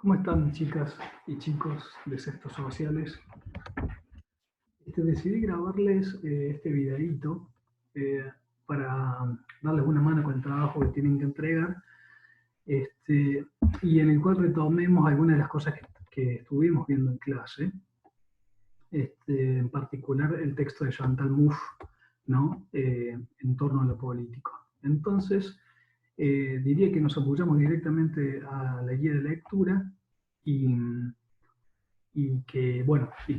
¿Cómo están, chicas y chicos de Sextos Sociales? Decidí grabarles este videíto eh, para darles una mano con el trabajo que tienen que entregar, este, y en el cual retomemos algunas de las cosas que estuvimos viendo en clase, en particular el texto de Chantal Mouffe, ¿no? En torno a lo político. Entonces, diría que nos apoyamos directamente a la guía de lectura y, y que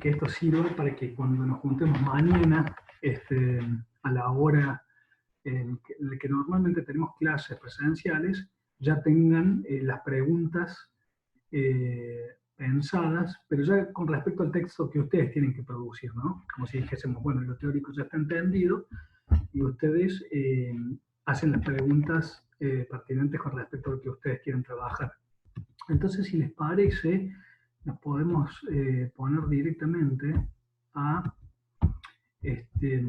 esto sirva para que cuando nos juntemos mañana, a la hora en que normalmente tenemos clases presenciales, ya tengan las preguntas pensadas, pero ya con respecto al texto que ustedes tienen que producir, ¿no? Como si dijésemos, bueno, lo teórico ya está entendido y ustedes hacen las preguntas pertinentes con respecto a lo que ustedes quieren trabajar. Entonces, si les parece, nos podemos poner directamente a, este,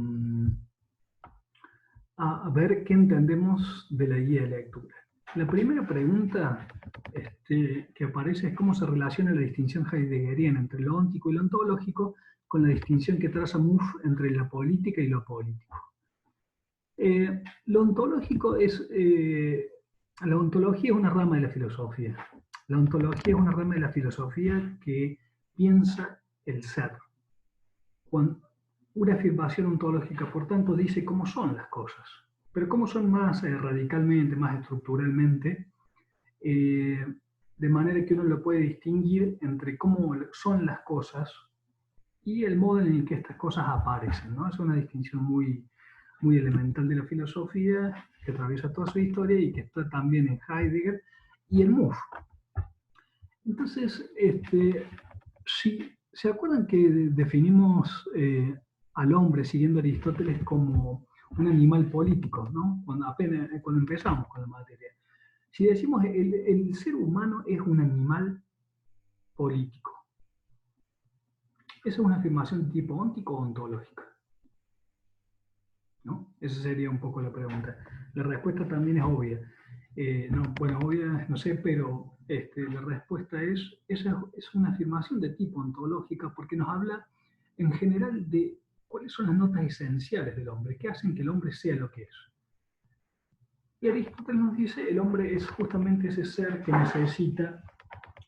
a ver qué entendemos de la guía de lectura. La primera pregunta que aparece es cómo se relaciona la distinción heideggeriana entre lo óntico y lo ontológico con la distinción que traza Mouffe entre la política y lo apolítico. Lo ontológico es, la ontología es una rama de la filosofía. La ontología es una rama de la filosofía que piensa el ser. Cuando una afirmación ontológica, por tanto, dice cómo son las cosas, pero cómo son más radicalmente, más estructuralmente, de manera que uno lo puede distinguir entre cómo son las cosas y el modo en el que estas cosas aparecen, ¿no? Es una distinción muy, muy elemental de la filosofía, que atraviesa toda su historia y que está también en Heidegger y en Mouffe. Entonces, si se acuerdan que definimos al hombre, siguiendo Aristóteles, como un animal político, ¿no? Cuando empezamos con la materia. Si decimos el ser humano es un animal político, ¿esa es una afirmación de tipo óntico o ontológica? ¿No? Esa sería un poco la pregunta. La respuesta también es obvia. Obvia, no sé, pero la respuesta esa es una afirmación de tipo ontológica porque nos habla en general de cuáles son las notas esenciales del hombre, que hacen que el hombre sea lo que es. Y Aristóteles nos dice, el hombre es justamente ese ser que necesita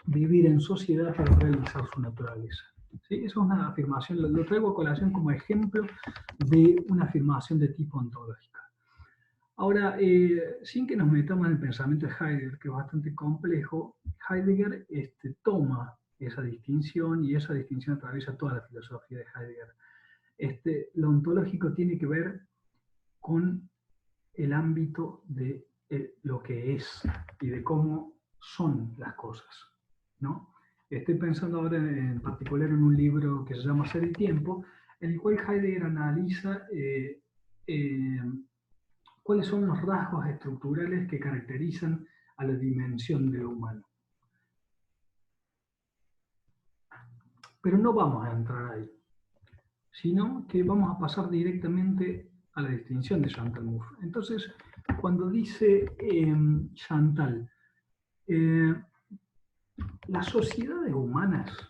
vivir en sociedad para realizar su naturaleza. ¿Sí? Eso es una afirmación, lo traigo a colación como ejemplo de una afirmación de tipo ontológica. Ahora, sin que nos metamos en el pensamiento de Heidegger, que es bastante complejo, Heidegger toma esa distinción y esa distinción atraviesa toda la filosofía de Heidegger. Lo ontológico tiene que ver con el ámbito de lo que es y de cómo son las cosas, ¿no? Estoy pensando ahora en particular en un libro que se llama Ser y Tiempo, en el cual Heidegger analiza cuáles son los rasgos estructurales que caracterizan a la dimensión de lo humano. Pero no vamos a entrar ahí, sino que vamos a pasar directamente a la distinción de Chantal Mouffe. Entonces, cuando dice Chantal, las sociedades humanas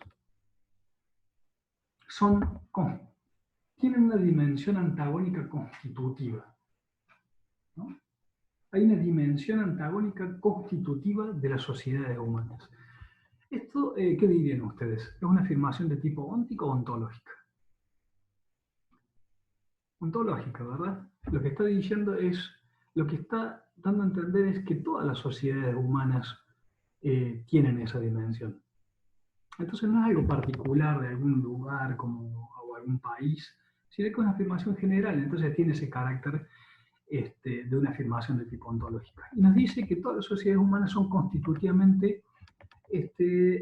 tienen una dimensión antagónica constitutiva, ¿no? Hay una dimensión antagónica constitutiva de las sociedades humanas. ¿Esto qué dirían ustedes? ¿Es una afirmación de tipo óntico o ontológica? Ontológica, ¿verdad? Lo que está diciendo es, lo que está dando a entender es que todas las sociedades humanas tienen esa dimensión. Entonces no es algo particular de algún lugar o algún país, sino que es una afirmación general, entonces tiene ese carácter de una afirmación de tipo ontológica. Y nos dice que todas las sociedades humanas son constitutivamente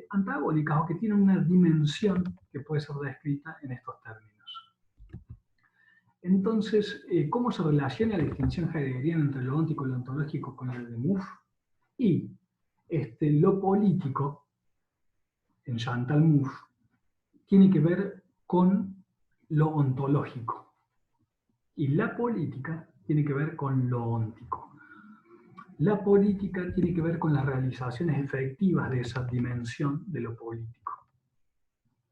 antagónicas o que tienen una dimensión que puede ser descrita en estos términos. Entonces, ¿cómo se relaciona la distinción heideggeriana entre lo óntico y lo ontológico con el de Mouffe? Y lo político, en Chantal Mouffe, tiene que ver con lo ontológico. Y la política tiene que ver con lo óntico. la política tiene que ver con las realizaciones efectivas de esa dimensión de lo político,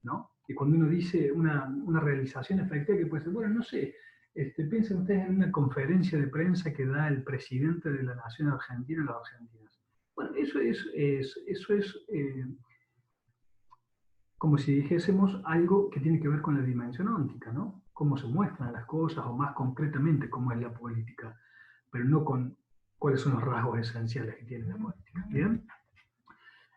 ¿no? Y cuando uno dice una realización efectiva, que puede ser, bueno, no sé, piensen ustedes en una conferencia de prensa que da el presidente de la Nación Argentina a los argentinos. Bueno, eso es como si dijésemos algo que tiene que ver con la dimensión óntica, ¿no? Cómo se muestran las cosas, o más concretamente cómo es la política, pero no con cuáles son los rasgos esenciales que tiene la política. ¿Bien?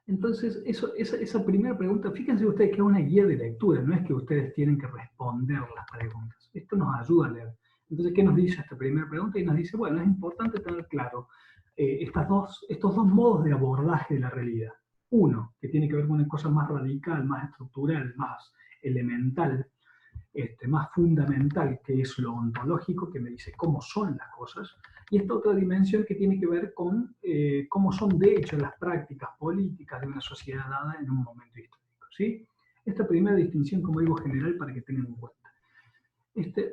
Entonces, esa primera pregunta, fíjense ustedes que es una guía de lectura, no es que ustedes tienen que responder las preguntas. Esto nos ayuda a leer. Entonces, ¿qué nos dice esta primera pregunta? Y nos dice, bueno, es importante tener claro estos dos modos de abordaje de la realidad. Uno, que tiene que ver con una cosa más radical, más estructural, más elemental, más fundamental, que es lo ontológico, que me dice cómo son las cosas, y esta otra dimensión que tiene que ver con cómo son de hecho las prácticas políticas de una sociedad dada en un momento histórico. ¿Sí? Esta primera distinción, como digo, general para que tengan en cuenta.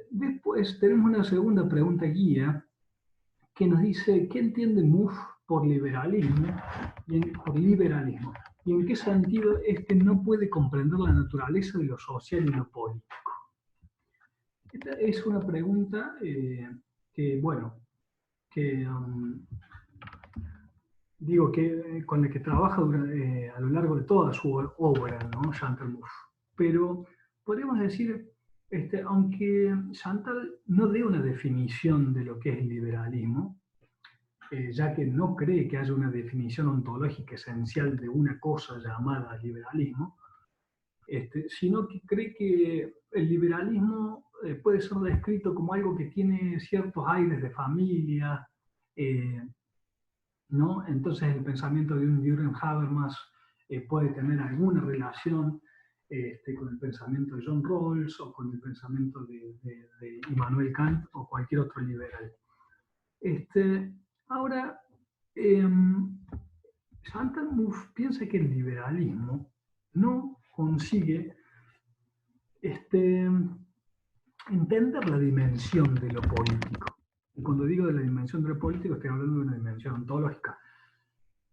Después tenemos una segunda pregunta guía que nos dice, ¿qué entiende MUF por liberalismo? ¿Y en qué sentido no puede comprender la naturaleza de lo social y lo político? Esta es una pregunta que, bueno, que digo que con la que trabaja a lo largo de toda su obra, ¿no? Chantal Mouffe. Pero podríamos decir, aunque Chantal no dé una definición de lo que es liberalismo, ya que no cree que haya una definición ontológica esencial de una cosa llamada liberalismo, sino que cree que el liberalismo puede ser descrito como algo que tiene ciertos aires de familia, eh, ¿no? Entonces el pensamiento de un Jürgen Habermas puede tener alguna relación con el pensamiento de John Rawls o con el pensamiento de Immanuel Kant o cualquier otro liberal. Ahora, eh, Chantal Mouffe piensa que el liberalismo no consigue entender la dimensión de lo político. Y cuando digo de la dimensión de lo político, estoy hablando de una dimensión ontológica.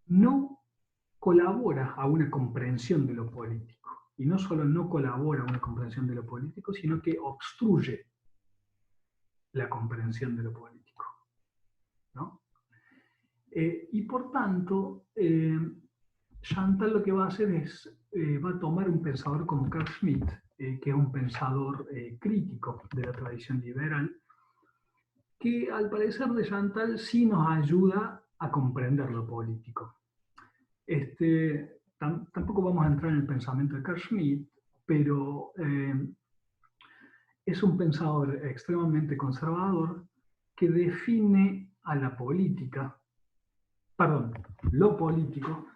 No colabora a una comprensión de lo político. Y no solo no colabora a una comprensión de lo político, sino que obstruye la comprensión de lo político, ¿no? Y por tanto, Chantal lo que va a hacer es, va a tomar un pensador como Carl Schmitt, que es un pensador crítico de la tradición liberal, que al parecer de Chantal sí nos ayuda a comprender lo político. Tampoco vamos a entrar en el pensamiento de Carl Schmitt, pero es un pensador extremadamente conservador que define a la política, perdón, lo político,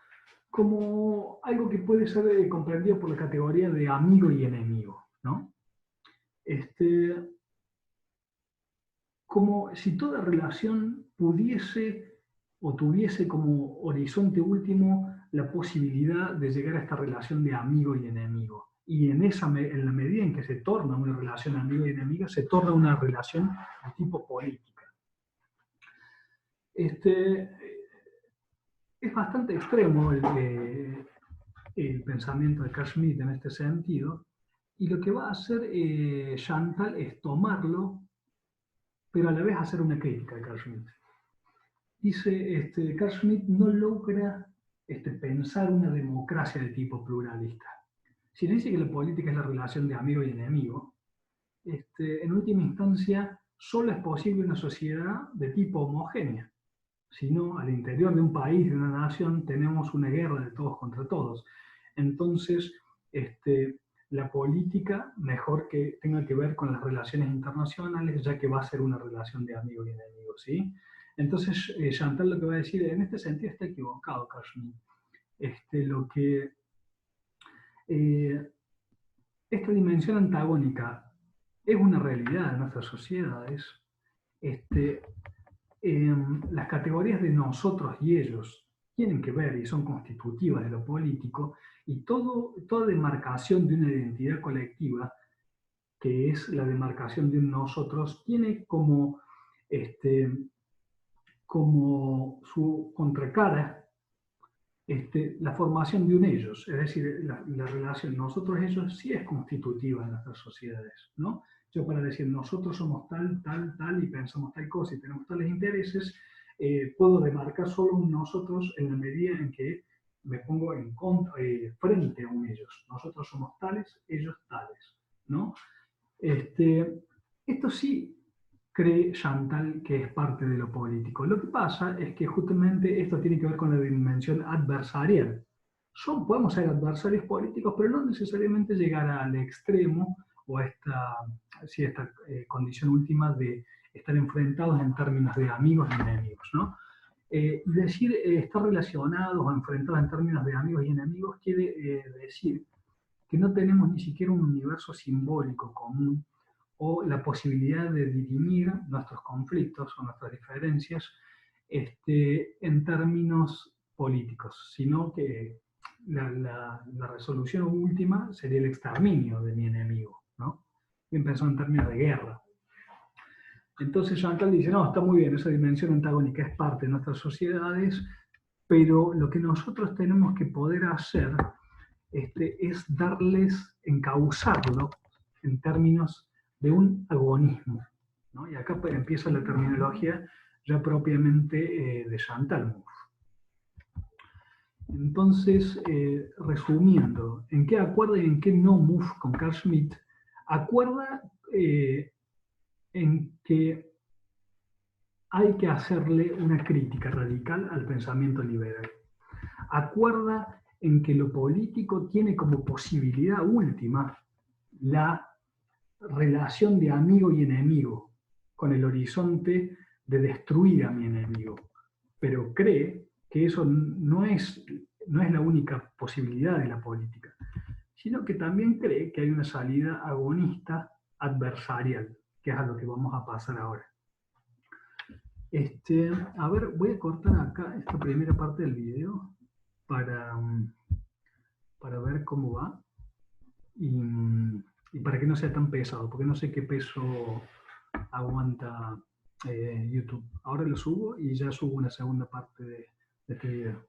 como algo que puede ser comprendido por la categoría de amigo y enemigo, ¿no? Como si toda relación pudiese o tuviese como horizonte último la posibilidad de llegar a esta relación de amigo y enemigo. Y en la medida en que se torna una relación amigo y enemigo, se torna una relación de tipo política. Es bastante extremo el pensamiento de Carl Schmitt en este sentido, y lo que va a hacer Chantal es tomarlo, pero a la vez hacer una crítica de Carl Schmitt. Dice, Carl Schmitt no logra pensar una democracia de tipo pluralista. Si dice que la política es la relación de amigo y enemigo, en última instancia solo es posible una sociedad de tipo homogénea. Si no, al interior de un país, de una nación, tenemos una guerra de todos contra todos. Entonces, la política, mejor que tenga que ver con las relaciones internacionales, ya que va a ser una relación de amigo y enemigo, ¿sí? Entonces, Chantal lo que va a decir, en este sentido está equivocado, Carl Schmitt. Esta dimensión antagónica es una realidad de nuestras sociedades. Las categorías de nosotros y ellos tienen que ver y son constitutivas de lo político, y toda demarcación de una identidad colectiva, que es la demarcación de un nosotros, tiene como como su contracara la formación de un ellos, es decir, la relación nosotros-ellos sí es constitutiva en nuestras sociedades, ¿no? Yo para decir nosotros somos tal, tal, tal y pensamos tal cosa y tenemos tales intereses, puedo demarcar solo un nosotros en la medida en que me pongo en contra, frente a un ellos. Nosotros somos tales, ellos tales, ¿no? Esto sí cree Chantal que es parte de lo político. Lo que pasa es que justamente esto tiene que ver con la dimensión adversarial. Podemos ser adversarios políticos, pero no necesariamente llegar al extremo o a esta condición última de estar enfrentados en términos de amigos y enemigos, ¿no? Y decir estar relacionados o enfrentados en términos de amigos y enemigos quiere decir que no tenemos ni siquiera un universo simbólico común o la posibilidad de dirimir nuestros conflictos o nuestras diferencias en términos políticos, sino que la resolución última sería el exterminio de mi enemigo, ¿no? Bien pensado en términos de guerra. Entonces Chantal dice, no, está muy bien, esa dimensión antagónica es parte de nuestras sociedades, pero lo que nosotros tenemos que poder hacer es darles, encauzarlo en términos de un agonismo, ¿no? Y acá empieza la terminología ya propiamente de Chantal Mouffe. Entonces, resumiendo, ¿en qué acuerda y en qué no Mouffe con Carl Schmitt? Acuerda en que hay que hacerle una crítica radical al pensamiento liberal. Acuerda en que lo político tiene como posibilidad última la relación de amigo y enemigo, con el horizonte de destruir a mi enemigo, pero cree que eso no es la única posibilidad de la política, sino que también cree que hay una salida agonista adversarial, que es a lo que vamos a pasar ahora. A ver, voy a cortar acá esta primera parte del video para ver cómo va y para que no sea tan pesado, porque no sé qué peso aguanta YouTube. Ahora lo subo y ya subo una segunda parte de este video.